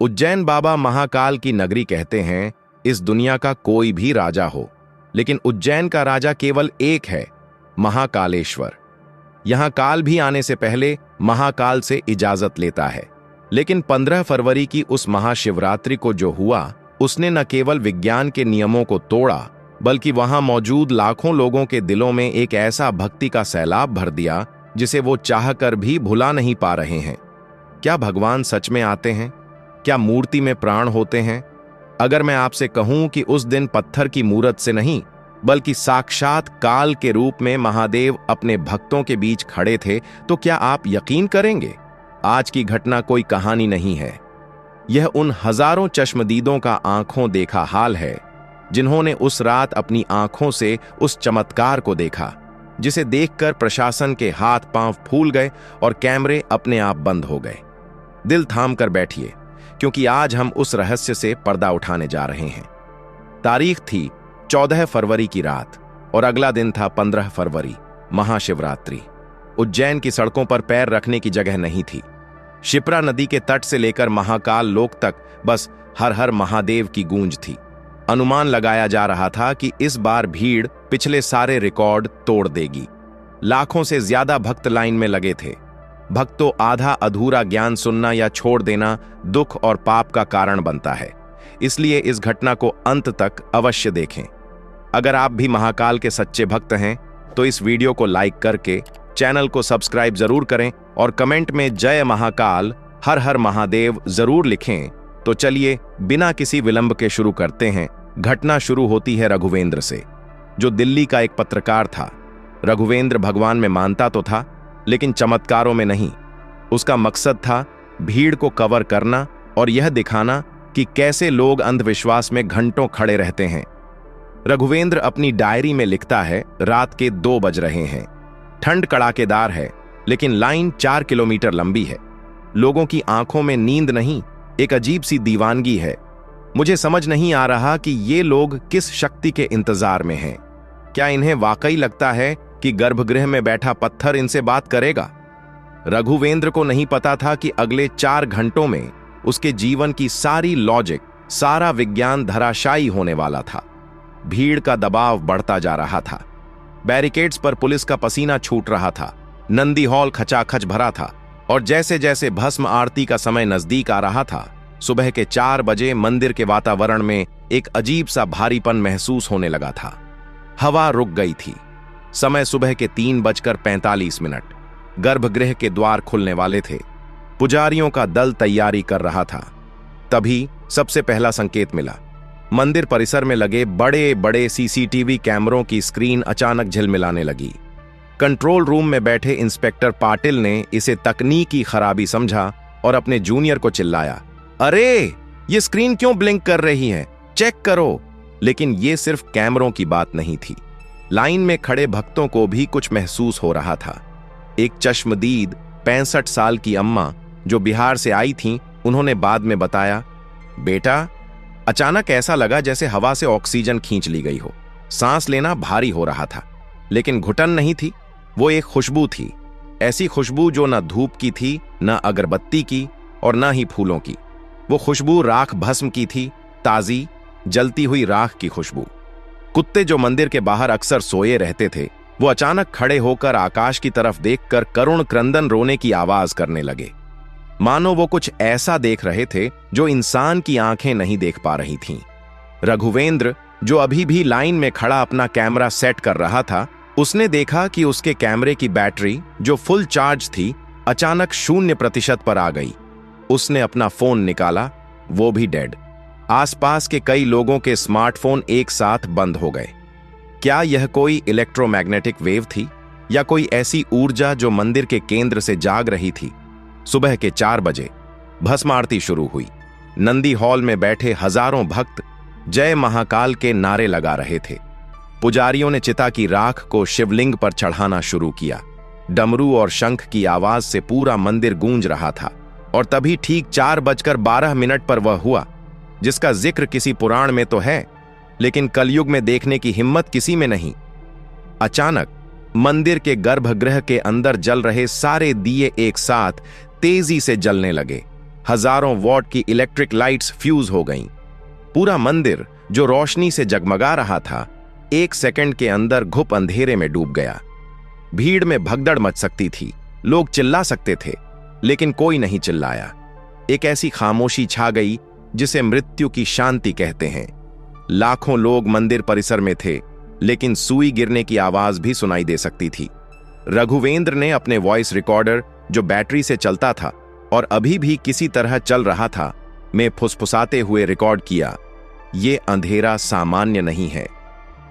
उज्जैन बाबा महाकाल की नगरी कहते हैं इस दुनिया का कोई भी राजा हो, लेकिन उज्जैन का राजा केवल एक है, महाकालेश्वर। यहां काल भी आने से पहले महाकाल से इजाजत लेता है। लेकिन 15 फरवरी की उस महाशिवरात्रि को जो हुआ, उसने न केवल विज्ञान के नियमों को तोड़ा, बल्कि वहां मौजूद लाखों लोगों के दिलों में एक ऐसा भक्ति का सैलाब भर दिया जिसे वो चाहकर भी भुला नहीं पा रहे हैं। क्या भगवान सच में आते हैं? क्या मूर्ति में प्राण होते हैं? अगर मैं आपसे कहूं कि उस दिन पत्थर की मूरत से नहीं, बल्कि साक्षात काल के रूप में महादेव अपने भक्तों के बीच खड़े थे, तो क्या आप यकीन करेंगे? आज की घटना कोई कहानी नहीं है। यह उन हजारों चश्मदीदों का आंखों देखा हाल है, जिन्होंने उस रात अपनी आंखों से उस चमत्कार को देखा, जिसे देखकर प्रशासन के हाथ पांव फूल गए और कैमरे अपने आप बंद हो गए। दिल थाम कर बैठिए, क्योंकि आज हम उस रहस्य से पर्दा उठाने जा रहे हैं। तारीख थी 14 फरवरी की रात और अगला दिन था 15 फरवरी, महाशिवरात्रि। उज्जैन की सड़कों पर पैर रखने की जगह नहीं थी। शिप्रा नदी के तट से लेकर महाकाल लोक तक बस हर हर महादेव की गूंज थी। अनुमान लगाया जा रहा था कि इस बार भीड़ पिछले सारे रिकॉर्ड तोड़ देगी। लाखों से ज्यादा भक्त लाइन में लगे थे। भक्तों, आधा अधूरा ज्ञान सुनना या छोड़ देना दुख और पाप का कारण बनता है, इसलिए इस घटना को अंत तक अवश्य देखें। अगर आप भी महाकाल के सच्चे भक्त हैं तो इस वीडियो को लाइक करके चैनल को सब्सक्राइब जरूर करें और कमेंट में जय महाकाल, हर हर महादेव जरूर लिखें। तो चलिए बिना किसी विलंब के शुरू करते हैं। घटना शुरू होती है रघुवेंद्र से, जो दिल्ली का एक पत्रकार था। रघुवेंद्र भगवान में मानता तो था, लेकिन चमत्कारों में नहीं। उसका मकसद था भीड़ को कवर करना और यह दिखाना कि कैसे लोग अंधविश्वास में घंटों खड़े रहते हैं। रघुवेंद्र अपनी डायरी में लिखता है, रात के 2 बज रहे हैं, ठंड कड़ाकेदार है, लेकिन लाइन 4 किलोमीटर लंबी है। लोगों की आंखों में नींद नहीं, एक अजीब सी दीवानगी है। मुझे समझ नहीं आ रहा कि ये लोग किस शक्ति के इंतजार में हैं। क्या इन्हें वाकई लगता है कि गर्भगृह में बैठा पत्थर इनसे बात करेगा? रघुवेंद्र को नहीं पता था कि अगले 4 घंटों में उसके जीवन की सारी लॉजिक, सारा विज्ञान धराशायी होने वाला था। भीड़ का दबाव बढ़ता जा रहा था। बैरिकेड्स पर पुलिस का पसीना छूट रहा था। नंदी हॉल खचाखच भरा था और जैसे जैसे भस्म आरती का समय नजदीक आ रहा था, सुबह के 4 बजे मंदिर के वातावरण में एक अजीब सा भारीपन महसूस होने लगा था। हवा रुक गई थी। समय सुबह के 3:45। गर्भगृह के द्वार खुलने वाले थे। पुजारियों का दल तैयारी कर रहा था। तभी सबसे पहला संकेत मिला। मंदिर परिसर में लगे बड़े बड़े सीसीटीवी कैमरों की स्क्रीन अचानक झिलमिलाने लगी। कंट्रोल रूम में बैठे इंस्पेक्टर पाटिल ने इसे तकनीकी खराबी समझा और अपने जूनियर को चिल्लाया, अरे ये स्क्रीन क्यों ब्लिंक कर रही है, चेक करो। लेकिन ये सिर्फ कैमरों की बात नहीं थी। लाइन में खड़े भक्तों को भी कुछ महसूस हो रहा था। एक चश्मदीद 65 साल की अम्मा जो बिहार से आई थीं, उन्होंने बाद में बताया, बेटा, अचानक ऐसा लगा जैसे हवा से ऑक्सीजन खींच ली गई हो। सांस लेना भारी हो रहा था, लेकिन घुटन नहीं थी, वो एक खुशबू थी। ऐसी खुशबू जो न धूप की थी, न अगरबत्ती की और न ही फूलों की। वो खुशबू राख भस्म की थी, ताजी जलती हुई राख की खुशबू। कुत्ते जो मंदिर के बाहर अक्सर सोए रहते थे, वो अचानक खड़े होकर आकाश की तरफ देखकर करुण क्रंदन रोने की आवाज करने लगे, मानो वो कुछ ऐसा देख रहे थे जो इंसान की आंखें नहीं देख पा रही थीं। रघुवेंद्र, जो अभी भी लाइन में खड़ा अपना कैमरा सेट कर रहा था, उसने देखा कि उसके कैमरे की बैटरी, जो फुल चार्ज थी, अचानक 0% पर आ गई। उसने अपना फोन निकाला, वो भी डेड। आसपास के कई लोगों के स्मार्टफोन एक साथ बंद हो गए। क्या यह कोई इलेक्ट्रोमैग्नेटिक वेव थी या कोई ऐसी ऊर्जा जो मंदिर के केंद्र से जाग रही थी? सुबह के 4 बजे भस्म आरती शुरू हुई। नंदी हॉल में बैठे हजारों भक्त जय महाकाल के नारे लगा रहे थे। पुजारियों ने चिता की राख को शिवलिंग पर चढ़ाना शुरू किया। डमरू और शंख की आवाज से पूरा मंदिर गूंज रहा था। और तभी ठीक 4:12 पर वह हुआ जिसका जिक्र किसी पुराण में तो है, लेकिन कलयुग में देखने की हिम्मत किसी में नहीं। अचानक मंदिर के गर्भगृह के अंदर जल रहे सारे दिए एक साथ तेजी से जलने लगे। हजारों वॉट की इलेक्ट्रिक लाइट्स फ्यूज हो गईं। पूरा मंदिर जो रोशनी से जगमगा रहा था, 1 सेकंड के अंदर घुप अंधेरे में डूब गया। भीड़ में भगदड़ मच सकती थी, लोग चिल्ला सकते थे, लेकिन कोई नहीं चिल्लाया। एक ऐसी खामोशी छा गई जिसे मृत्यु की शांति कहते हैं। लाखों लोग मंदिर परिसर में थे, लेकिन सुई गिरने की आवाज भी सुनाई दे सकती थी। रघुवेंद्र ने अपने वॉइस रिकॉर्डर, जो बैटरी से चलता था और अभी भी किसी तरह चल रहा था, में फुसफुसाते हुए रिकॉर्ड किया, "ये अंधेरा सामान्य नहीं है।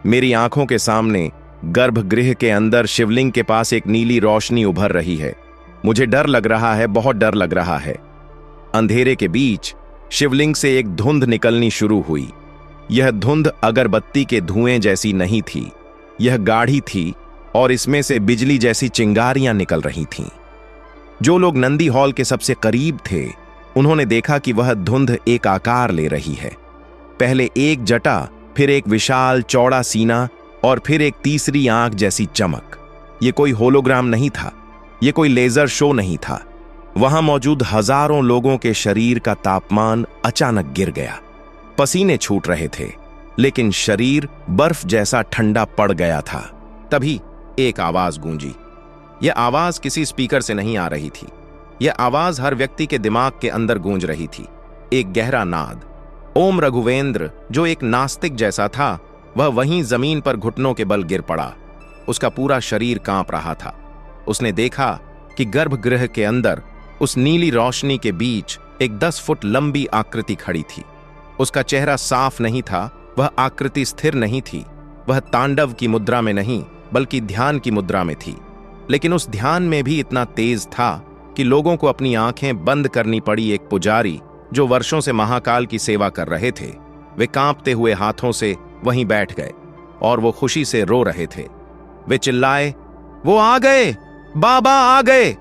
मेरी आंखों के सामने गर्भगृह के अंदर शिवलिंग के पास एक नीली रोशनी उभर रही है। मुझे डर लग रहा है, बहुत डर लग रहा है।" अंधेरे के बीच शिवलिंग से एक धुंध निकलनी शुरू हुई। यह धुंध अगरबत्ती के धुएं जैसी नहीं थी, यह गाढ़ी थी और इसमें से बिजली जैसी चिंगारियां निकल रही थीं। जो लोग नंदी हॉल के सबसे करीब थे, उन्होंने देखा कि वह धुंध एक आकार ले रही है। पहले एक जटा, फिर एक विशाल चौड़ा सीना और फिर एक तीसरी आंख जैसी चमक। यह कोई होलोग्राम नहीं था, यह कोई लेजर शो नहीं था। वहां मौजूद हजारों लोगों के शरीर का तापमान अचानक गिर गया। पसीने छूट रहे थे, लेकिन शरीर बर्फ जैसा ठंडा पड़ गया था। तभी एक आवाज गूंजी। यह आवाज किसी स्पीकर से नहीं आ रही थी, यह आवाज हर व्यक्ति के दिमाग के अंदर गूंज रही थी। एक गहरा नाद। ओम रघुवेंद्र, जो एक नास्तिक जैसा था, वह वहीं जमीन पर घुटनों के बल गिर पड़ा। उसका पूरा शरीर कांप रहा था। उसने देखा कि गर्भगृह के अंदर उस नीली रोशनी के बीच एक 10 फुट लंबी आकृति खड़ी थी। उसका चेहरा साफ नहीं था, वह आकृति स्थिर नहीं थी, वह तांडव की मुद्रा में नहीं बल्कि ध्यान की मुद्रा में थी। लेकिन उस ध्यान में भी इतना तेज था कि लोगों को अपनी आंखें बंद करनी पड़ी। एक पुजारी जो वर्षों से महाकाल की सेवा कर रहे थे, वे कांपते हुए हाथों से वहीं बैठ गए और वो खुशी से रो रहे थे। वे चिल्लाए, "वो आ गए, बाबा आ गए!"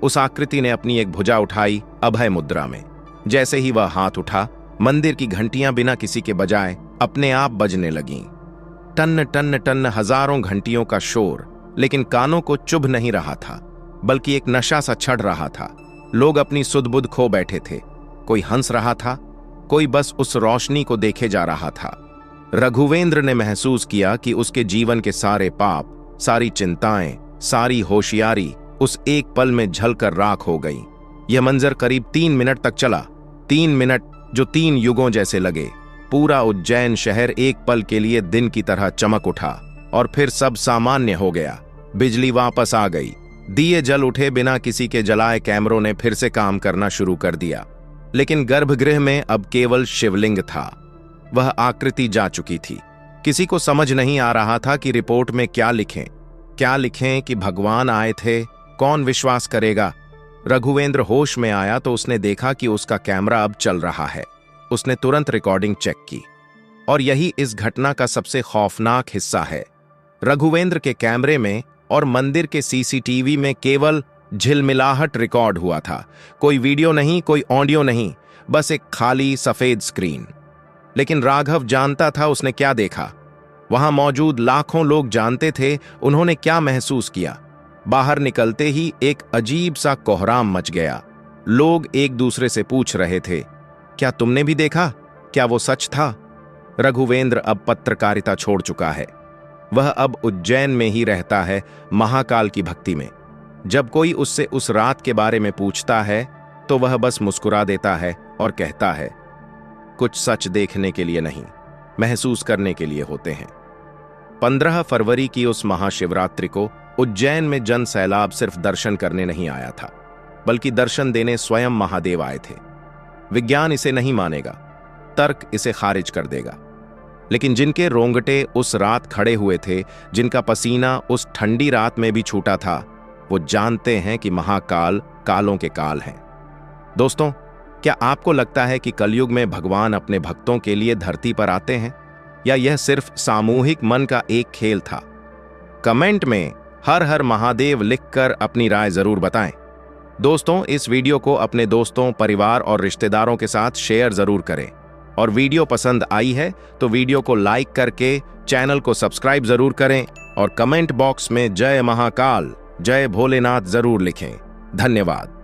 उस आकृति ने अपनी एक भुजा उठाई अभय मुद्रा में। जैसे ही वह हाथ उठा, मंदिर की घंटियां बिना किसी के बजाए अपने आप बजने लगीं। टन टन टन, हजारों घंटियों का शोर, लेकिन कानों को चुभ नहीं रहा था, बल्कि एक नशा सा चढ़ रहा था। लोग अपनी सुध-बुध खो बैठे थे। कोई हंस रहा था, कोई बस उस रोशनी को देखे जा रहा था। रघुवेंद्र ने महसूस किया कि उसके जीवन के सारे पाप, सारी चिंताएं, सारी होशियारी उस एक पल में झलकर राख हो गई। यह मंजर करीब 3 मिनट तक चला। 3 मिनट जो 3 युगों जैसे लगे। पूरा उज्जैन शहर एक पल के लिए दिन की तरह चमक उठा और फिर सब सामान्य हो गया। बिजली वापस आ गई, दिए जल उठे, बिना किसी के जलाए कैमरों ने फिर से काम करना शुरू कर दिया। लेकिन गर्भगृह में अब केवल शिवलिंग था। वह आकृति जा चुकी थी। किसी को समझ नहीं आ रहा था कि रिपोर्ट में क्या लिखें कि भगवान आए थे। कौन विश्वास करेगा? रघुवेंद्र होश में आया तो उसने देखा कि उसका कैमरा अब चल रहा है। उसने तुरंत रिकॉर्डिंग चेक की और यही इस घटना का सबसे खौफनाक हिस्सा है। रघुवेंद्र के कैमरे में और मंदिर के सीसीटीवी में केवल झिलमिलाहट रिकॉर्ड हुआ था। कोई वीडियो नहीं, कोई ऑडियो नहीं, बस एक खाली सफेद स्क्रीन। लेकिन राघव जानता था उसने क्या देखा। वहां मौजूद लाखों लोग जानते थे उन्होंने क्या महसूस किया। बाहर निकलते ही एक अजीब सा कोहराम मच गया। लोग एक दूसरे से पूछ रहे थे, "क्या तुमने भी देखा? क्या वो सच था?" रघुवेंद्र अब पत्रकारिता छोड़ चुका है। वह अब उज्जैन में ही रहता है, महाकाल की भक्ति में। जब कोई उससे उस रात के बारे में पूछता है तो वह बस मुस्कुरा देता है और कहता है, "कुछ सच देखने के लिए नहीं, महसूस करने के लिए होते हैं।" 15 फरवरी की उस महाशिवरात्रि को उज्जैन में जन सैलाब सिर्फ दर्शन करने नहीं आया था, बल्कि दर्शन देने स्वयं महादेव आए थे। विज्ञान इसे नहीं मानेगा, तर्क इसे खारिज कर देगा, लेकिन जिनके रोंगटे उस रात खड़े हुए थे, जिनका पसीना उस ठंडी रात में भी छूटा था, वो जानते हैं कि महाकाल कालों के काल हैं। दोस्तों, क्या आपको लगता है कि कलयुग में भगवान अपने भक्तों के लिए धरती पर आते हैं, या यह सिर्फ सामूहिक मन का एक खेल था? कमेंट में हर हर महादेव लिखकर अपनी राय जरूर बताएं। दोस्तों, इस वीडियो को अपने दोस्तों, परिवार और रिश्तेदारों के साथ शेयर जरूर करें। और वीडियो पसंद आई है तो वीडियो को लाइक करके चैनल को सब्सक्राइब जरूर करें और कमेंट बॉक्स में जय महाकाल, जय भोलेनाथ जरूर लिखें। धन्यवाद।